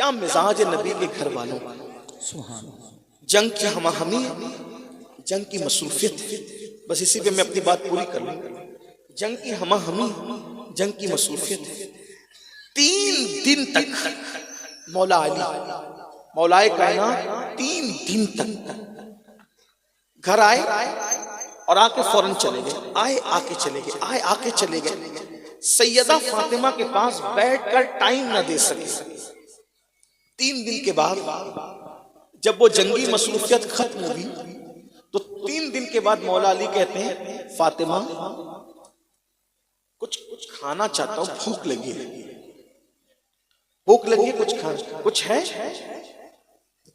क्या मिजाज नबी के घर वालों, जंग की हमाहमी, जंग की मसरूफियत है। बस इसी पे मैं अपनी बात पूरी कर लूं। जंग की हमाहमी, जंग की मसरूफियत है। 3 दिन तक मौला अली, मौलाए कायनात 3 दिन तक घर आए और आके फौरन चले गए, आए आके चले गए, आए आके चले गए। सैयदा फातिमा के पास बैठकर टाइम ना दे सके। 3 दिन के बाद जब वो जंगी मसरूफियत खत्म होगी तो 3 दिन के बाद मौला अली कहते हैं, फातिमा कुछ खाना चाहता हूं, भूख लगी है, भूख लगी है, कुछ खाना, कुछ है?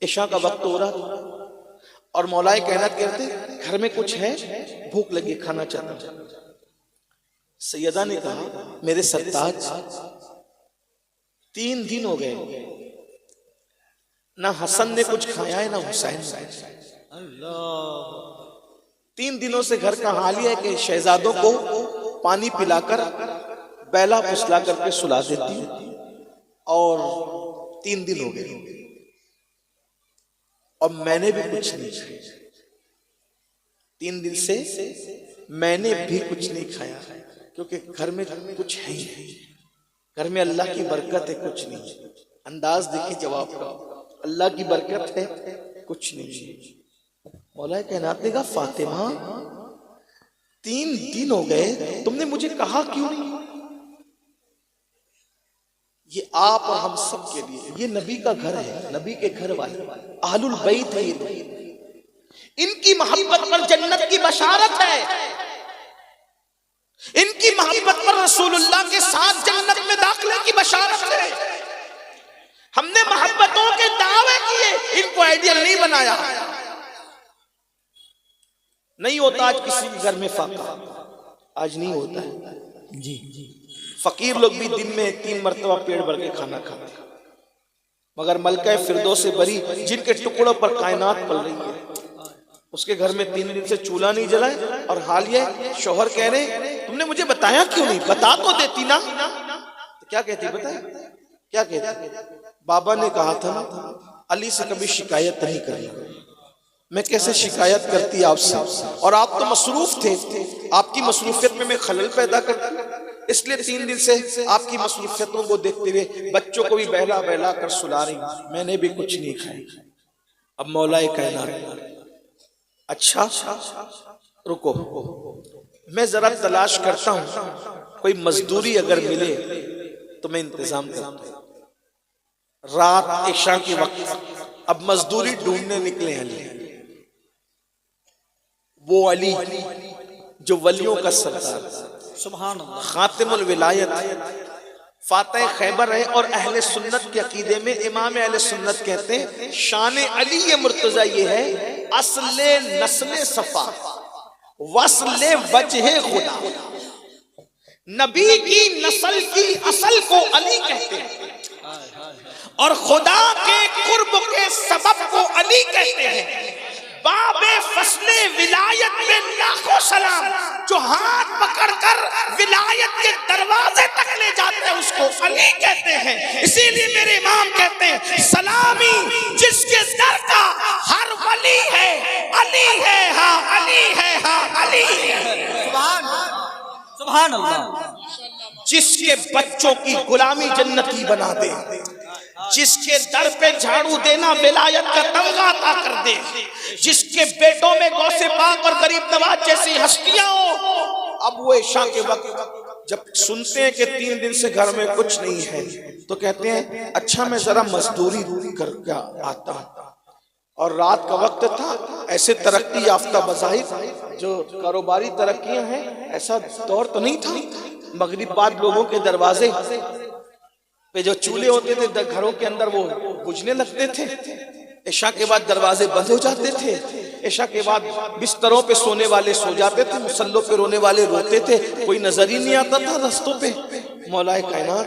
इशा का वक्त हो रहा और मौलाए कायनात कहते घर में कुछ है, भूख लगी, खाना चाहता हूं। सैयदा ने कहा, मेरे सरताज 3 दिन हो गए, ना हसन ने कुछ खाया है ना हुसैन ने। 3 दिनों से घर का हाल यह है कि शहजादों को पानी पिलाकर बैला फुसला करके सुला देती हूं और 3 दिन हो गए और मैंने भी कुछ नहीं खाया। 3 दिन से मैंने भी कुछ नहीं खाया क्योंकि घर में कुछ है ही नहीं, घर में अल्लाह की बरकत है, कुछ नहीं। अंदाज देखिए जवाब का, अल्लाह की बरकत है, कुछ नहीं। मौला कायनात ने कहा, फातिमा 3 दिन हो गए, तुमने मुझे कहा क्यों नहीं? ये आप और हम सब के लिए, ये नबी का घर है, नबी के घर वाले अहलुल बैत है, इनकी मोहब्बत पर जन्नत की बशारत है, इनकी मोहब्बत पर रसूलुल्लाह के साथ जन्नत में दाखिले की बशारत है। हमने मोहब्बतों के दावे किए, इनको आइडियल नहीं बनाया। नहीं होता आज किसी के घर में फाका, आज नहीं होता है जी। फकीर लोग भी दिन में 3 मरतबा पेट भर के खाना खाते, मगर मलका फिरदौस से बरी जिनके टुकड़ों पर कायनात पल रही है, उसके घर में 3 दिन से चूल्हा नहीं जला है। और हाल ये शौहर कह रहे, तुमने मुझे बताया क्यों नहीं? बता तो देती ना। तो क्या कहती बताया, क्या कहती? बाबा ने कहा था ना, अली से कभी शिकायत नहीं करनी। मैं कैसे शिकायत करती आपसे, और आप तो मसरूफ थे, आपकी मसरूफियत में मैं खलल पैदा करती, इसलिए 3 दिन से आपकी मसरूफियतों को देखते हुए बच्चों को भी बहला बहला कर सुला रही, मैंने भी कुछ नहीं खाया। अब मौलाए कायनात, अच्छा रुको, मैं जरा तलाश करता हूं, कोई मजदूरी अगर मिले तो मैं इंतजाम करता हूं। रात इशा के वक्त अब मजदूरी ढूंढने निकले अली, वो अली जो वलियों का सरदार, सुभान अल्लाह, खातिमुल विलायत, फातिह खैबर है। और अहले सुन्नत के अकीदे में इमाम अहले सुन्नत कहते हैं, शान अली ये मुर्तजा ये है, असले नस्ले सफा वस्ले वजहे खुदा, नबी की नस्ल की असल को अली कहते हैं और खुदा के कुर्ब के सबब को अली कहते हैं। बाबे फसले विलायत में लाखों सलाम, जो हाथ पकड़कर विलायत के दरवाजे तक ले जाते हैं उसको अली कहते हैं। इसीलिए मेरे इमाम कहते हैं, सलामी जिसके दर का हर वली है, अली है, हाँ अली है, हाँ अली है। सुभान अल्लाह। जिसके बच्चों की गुलामी जन्नती बना दे, जिसके दर पे झाड़ू देना विलायत का तमगा अता कर दे, जिसके बेटों में गौसे पाक और गरीब नवाज जैसी हस्तियां हो। अब वो इशा के वक्त जब सुनते हैं कि 3 दिन से घर में कुछ नहीं है, तो कहते हैं, अच्छा मैं जरा मजदूरी करके आता हूं। और रात का वक्त था, ऐसे तरक्की याफ्ता बज़ाहिर जो कारोबारी तरक्कियां हैं, ऐसा दौर तो नहीं था। मगरिब बाद लोगों के दरवाजे पे जो चूल्हे होते थे घरों के अंदर, वो बुझने लगते थे। इशा के बाद दरवाजे बंद हो जाते थे। इशा के बाद बिस्तरों पे सोने वाले सो जाते थे, मुसल्लों पे रोने वाले रोते थे, कोई नजर ही नहीं आता था रास्तों पे। मौलाए कायनात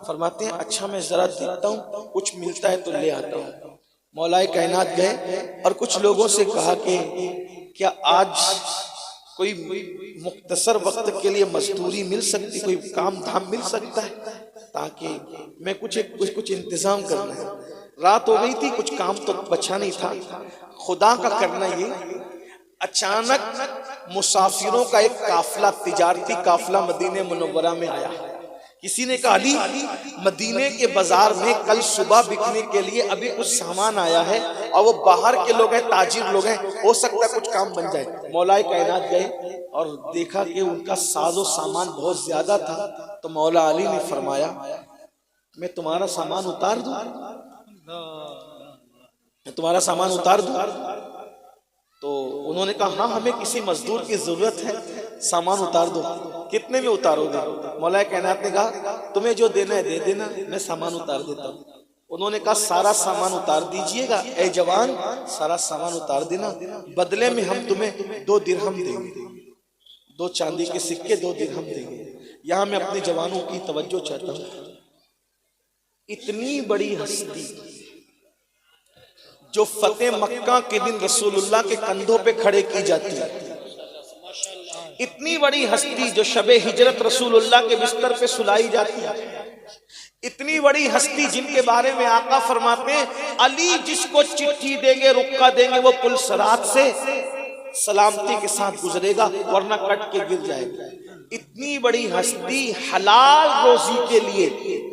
फरमाते हैं, अच्छा मैं जरा देखता हूँ, कुछ मिलता है तो ले आता हूँ। मौलाए कायनात गए और कुछ लोगों से कहा कि क्या आज कोई मुख्तसर वक्त के लिए मजदूरी मिल सकती, कोई काम धाम मिल सकता है, ताकि मैं कुछ इंतजाम करना है। रात हो गई थी, कुछ काम तो बचा नहीं था। खुदा का करना ये, अचानक मुसाफिरों का एक काफिला, तिजारती काफिला मदीने मुनव्वरा में आया। किसी ने कहा अली, मदीने के बाजार में कल सुबह बिकने के लिए अभी कुछ सामान आया है और वो बाहर के लोग हैं, ताजिर लोग हैं, हो सकता है कुछ काम बन जाए। मौलाए कायनात गए और देखा कि उनका साजो सामान बहुत ज्यादा था। तो मौला अली ने फरमाया, मैं तुम्हारा सामान उतार दूं, मैं तुम्हारा सामान उतार दूं? तो उन्होंने कहा हाँ, हमें किसी मजदूर की जरूरत है, सामान उतार दो। कितने में उतारोगे? मौला कायनात ने कहा तुम्हें जो देना है दे देना, मैं सामान उतार देता हूँ। उन्होंने कहा सारा सामान उतार दीजिएगा ए जवान, सारा सामान उतार देना, बदले में हम तुम्हें 2 दिरहम देंगे, 2 चांदी के सिक्के 2 दिरहम देंगे। यहां मैं अपने जवानों की तवज्जो चाहता हूं, इतनी बड़ी हस्ती जो फतेह मक्का के दिन रसूलुल्लाह के कंधों पे खड़े की जाती है, इतनी बड़ी हस्ती जो शबे हिजरत रसूलुल्लाह के बिस्तर पे सुलाई जाती है, इतनी बड़ी हस्ती जिनके बारे में आका फरमाते हैं अली जिसको चिट्ठी देंगे, रुक्का देंगे, वो पुल सरात से सलामती के साथ गुजरेगा, वरना कट के गिर जाएगा। इतनी बड़ी हस्ती हलाल रोजी के लिए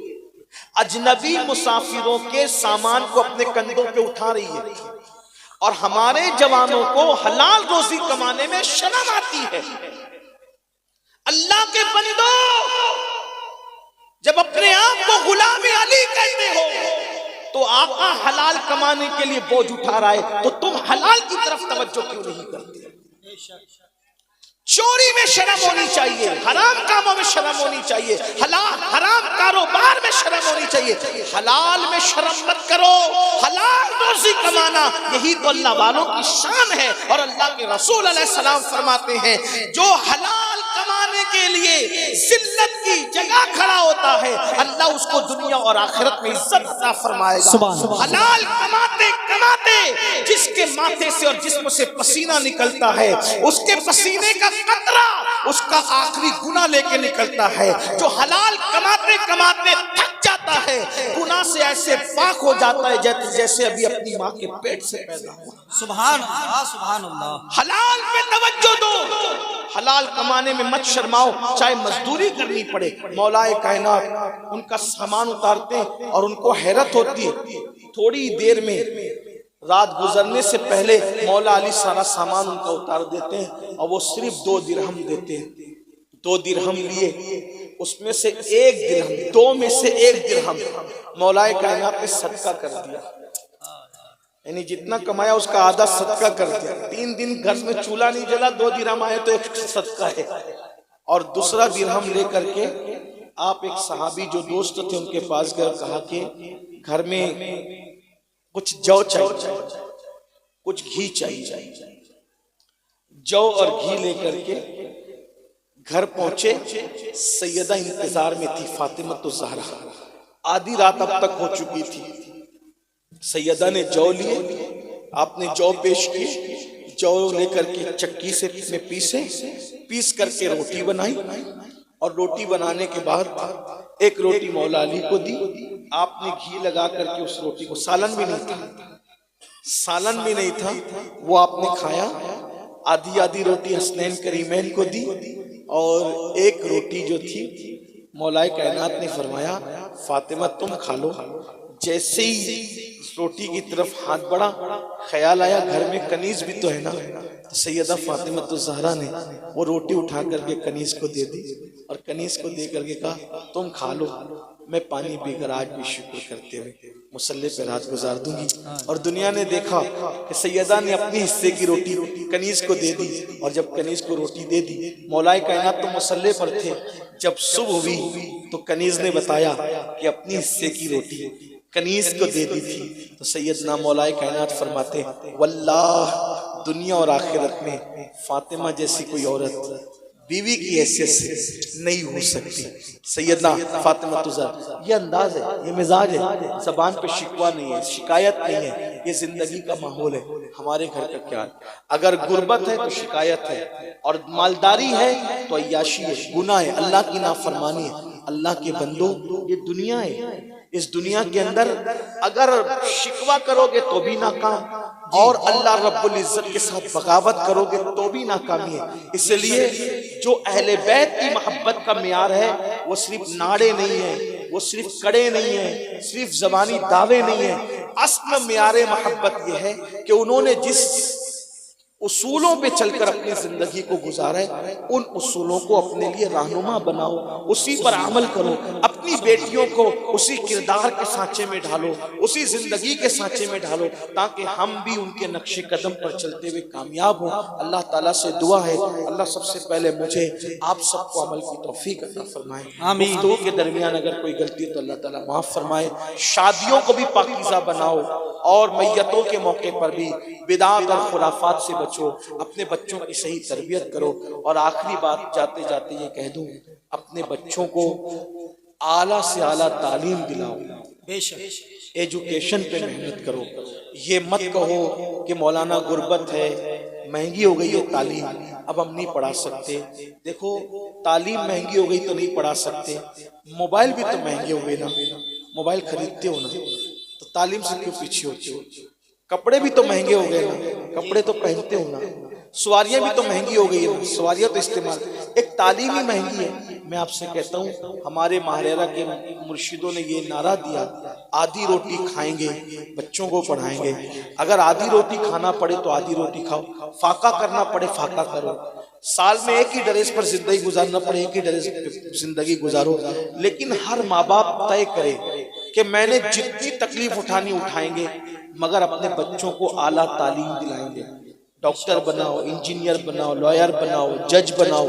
अजनबी मुसाफिरों के सामान को अपने कंधों पे उठा रही है, और हमारे जवानों को हलाल रोजी कमाने में शर्म आती है। अल्लाह के बंदो, जब अपने आप को गुलाम अली कहते हो तो आका हलाल कमाने के लिए बोझ उठा रहा है, तो तुम हलाल की तरफ तवज्जो क्यों नहीं करते? चोरी में शर्म होनी चाहिए, हराम कामों में शर्म होनी चाहिए, हराम कारोबार में शर्म होनी चाहिए, हलाल में शर्म मत करो। हलाल रोजी कमाना यही तो अल्लाह वालों की शान है। और अल्लाह के रसूल अलैहिस्सलाम फरमाते हैं जो हलाल कमाने के लिए जिल्लत की जगह खड़ा होता है, अल्लाह उसको दुनिया और आखिरत में इज्जत अता फरमाएगा। हलाल कमाते कमाते जिसके माथे से और जिस्म से पसीना निकलता है, उसके पसीने का कतरा उसका आखिरी गुनाह लेके निकलता है। जो हलाल कमाते कमाते थक जाता है, गुनाह से ऐसे पाक हो जाता है जैसे अभी अपनी माँ के पेट से पैदा हुआ। सुभान अल्लाह, सुभान अल्लाह। हलाल पे तवज्जो दो, हलाल कमाने में मत शर्माओ, चाहे मजदूरी करनी पड़े। मौलाए कायनात उनका सामान उतारते हैं और उनको हैरत होती है, थोड़ी देर में रात गुजरने से पहले मौला अली सारा सामान उनका उतार देते हैं और वो सिर्फ 2 दिरहम देते हैं। 2 दिरहम लिए, उसमें से 1 दिरहम, 2 में से 1 दिरहम मौलाए कायनात ने सदका कर दिया, यानी जितना कमाया उसका आधा सदका कर दिया। 3 दिन घर में चूल्हा नहीं जला, 2 दिरहम आए तो 1 सदका है। और दूसरा दिरहम लेकर के आप एक सहाबी जो दोस्त थे उनके पास गए, कहा कि घर में कुछ जौ चाहिए, कुछ घी चाहिए। जौ और घी लेकर के घर पहुंचे। सैयदा इंतजार में थी, फातिमा तो ज़हरा। आधी रात अब तक हो चुकी थी। सैयदा ने जौ लिए, आपने जौ पेश की, जौ लेकर के चक्की से में पीस करके रोटी बनाई, और रोटी बनाने के बाद एक रोटी मौला अली को दी। आपने घी लगा करके उस रोटी को, सालन भी नहीं था, वो आपने खाया। आधी आधी रोटी हसनैन करीमैन को दी, और एक रोटी जो थी मौलाए कायनात ने फरमाया फातिमा तुम खा लो। जैसे ही रोटी की तरफ हाथ बढ़ा, ख्याल आया घर में कनीज भी तो है ना, तो सैयदा फातिमा तो ज़हरा ने वो रोटी उठा करके कनीज को दे दी, और कनीज को दे करके कहा तुम खा लो, मैं पानी पीकर आज भी शुक्र करते हुए मुसल्ले पे रात गुजार दूंगी। और दुनिया ने देखा कि सैयदा ने अपने हिस्से की रोटी कनीज को दे दी, और जब कनीज को रोटी दे दी, मौलाए कायनात तो मुसल्ले पर थे। जब सुबह हुई तो कनीज ने बताया कि अपनी हिस्से की रोटी कनीज को दे दी थी। तो सैयदना मौलाए कायनात फरमाते वल्लाह दुनिया और आखिरत में फातिमा जैसी कोई औरत बीवी की हैसियत से नहीं हो सकती। सैयदना फातिमा तुज़हरा, ये अंदाज है, ये मिजाज है, जबान पे शिकवा नहीं है, शिकायत नहीं है, ये जिंदगी का माहौल है। हमारे घर का क्या है? अगर गुर्बत है तो शिकायत है, और मालदारी है तो अय्याशी है, गुनाह है, अल्लाह की नाफरमानी है। अल्लाह के बंदो, ये दुनिया है, इस दुनिया के अंदर अगर शिकवा करोगे तो भी नाकाम, और अल्लाह रब्बुल इज्जत के साथ बगावत करोगे तो भी नाकामी है। इसलिए जो अहले बैत की मोहब्बत का मियार है वो सिर्फ नाड़े नहीं है, वो सिर्फ कड़े नहीं है, सिर्फ जबानी दावे नहीं है। असल मियारे मोहब्बत ये है कि उन्होंने जिस उसूलों पे चलकर अपनी जिंदगी को गुजारा है, उन उसूलों को अपने लिए रहनुमा बनाओ, उसी पर अमल करो, अपनी बेटियों को उसी किरदार के सांचे में ढालो, उसी जिंदगी के सांचे में ढालो, ताकि हम भी उनके नक्शे कदम पर चलते हुए कामयाब हो। अल्लाह ताला से दुआ है, अल्लाह सबसे पहले मुझे आप सबको अमल की तौफीक अता फरमाए। आमीन। गुफ्तगू के दरमियान अगर कोई गलती तो अल्लाह ताला माफ फरमाए। शादियों को भी पाकीज़ा बनाओ और मैयतों के मौके पर भी बिदात और खुराफात से बचो, अपने बच्चों की सही तरबियत करो। और आखिरी बात जाते जाते ये कह दूं, अपने बच्चों को आला से आला तालीम दिलाओ, बेशक एजुकेशन पे मेहनत करो। ये मत कहो कि मौलाना गुर्बत है, महंगी हो गई है तालीम, अब हम नहीं पढ़ा सकते। देखो, तालीम महंगी हो गई तो नहीं पढ़ा सकते, मोबाइल भी तो महंगे हो गए ना, मोबाइल खरीदते हो ना, तो तालीम से क्यों पीछे होते हो? कपड़े भी तो महंगे हो गए ना, कपड़े तो पहनते हो ना, सवारियां भी तो महंगी हो गई है ना, सवारियां तो इस्तेमाल, एक तालीम ही महंगी है। मैं आपसे कहता हूँ, हमारे महारेरा के मुर्शिदों ने ये नारा दिया, आधी रोटी खाएंगे बच्चों को पढ़ाएंगे। अगर आधी रोटी खाना पड़े तो आधी रोटी खाओ, फाका करना पड़े फाका करो, साल में एक ही ड्रेस पर जिंदगी गुजारना पड़े एक ही ड्रेस जिंदगी गुजारो, लेकिन हर माँ बाप तय करे कि मैंने जितनी तकलीफ उठानी उठाएंगे, मगर अपने बच्चों को आला तालीम दिलाएंगे। डॉक्टर बनाओ, इंजीनियर बनाओ, लॉयर बनाओ, जज बनाओ,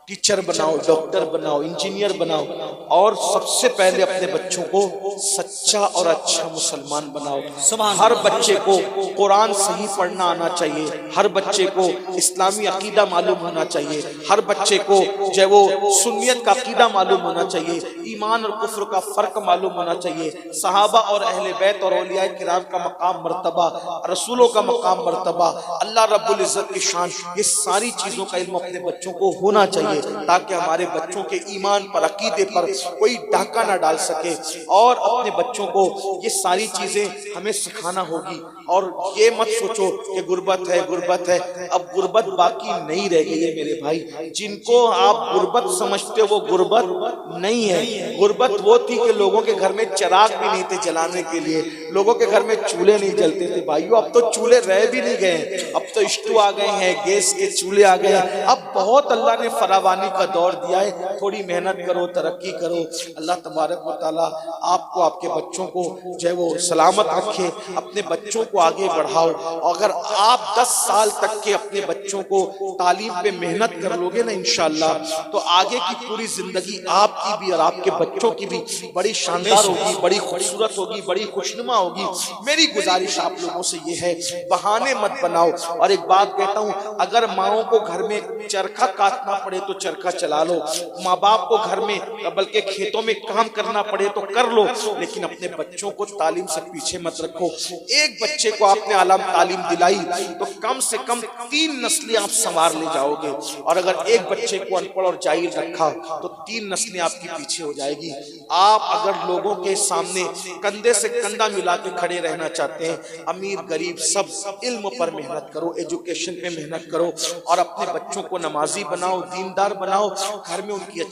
टीचर बनाओ, डॉक्टर बनाओ, इंजीनियर बनाओ, और सबसे पहले अपने बच्चों को सच्चा और अच्छा मुसलमान बनाओ। हर बच्चे को कुरान सही पढ़ना आना चाहिए, हर बच्चे को इस्लामी अकीदा मालूम होना चाहिए, हर बच्चे को जो वो सुन्नियत का अकीदा मालूम होना चाहिए, ईमान और कुफ्र का फर्क मालूम होना चाहिए, सहाबा और अहले बैत और औलिया किराम का मकाम मर्तबा, रसूलों का मकाम मर्तबा, अल्लाह रब्बुल इज्जत की शान, ये सारी चीजों का इल्म अपने बच्चों को होना चाहिए, ताकि हमारे बच्चों के ईमान पर, अकीदे पर कोई डाका ना डाल सके। और अपने बच्चों को ये सारी चीजें हमें सिखाना होगी। और ये मत सोचो कि गुर्बत है, गुर्बत है, अब गुर्बत बाकी नहीं रह गई है मेरे भाई। जिनको आप गुर्बत समझते हो वो गुर्बत नहीं है। गुर्बत वो थी कि लोगों के घर में चिराग भी नहीं थे जलाने के लिए, लोगों के घर में चूल्हे नहीं जलते थे। भाइयों, अब तो चूल्हे रह भी नहीं गए, अब तो स्टोव आ गए हैं, गैस के चूल्हे आ गए। अब बहुत अल्लाह ने फरावानी का दौर दिया है, थोड़ी मेहनत करो, तरक्की करो। अल्लाह तबारक व तआला आपको, आपके बच्चों को जो है वो सलामत रखे, अपने बच्चों को आगे बढ़ाओ। अगर आप 10 साल तक के अपने बच्चों को तालीम पे मेहनत कर लोगे ना इंशाअल्लाह, तो आगे की पूरी जिंदगी आपकी भी और आपके बच्चों की भी बड़ी शानदार होगी, बड़ी खूबसूरत होगी, बड़ी खुशनुमा होगी। मेरी गुजारिश आप लोगों से ये है, बहाने मत बनाओ। और एक बात कहता हूँ, अगर माओ को घर में चरखा काटना पड़े तो चरखा चला लो, माँ बाप को घर में बल्कि खेतों में काम करना पड़े तो कर लो, लेकिन अपने बच्चों को तालीम से पीछे मत रखो। एक बच्चे को आपने आलम तालीम दिलाई तो कम से कम 3 नस्लें आप संवार ले जाओगे। और अगर एक बच्चे को अनपढ़ और जाहिल रखा तो 3 नस्लें आपकी पीछे हो जाएगी। आप अगर लोगों के सामने कंधे से कंधा मिला के खड़े रहना चाहते हैं, अमीर गरीब सब इल्म पर मेहनत करो, एजुकेशन पे मेहनत करो, और अपने बच्चों को नमाजी बनाओ, दीनदार बनाओ, घर में उनकी अच्छी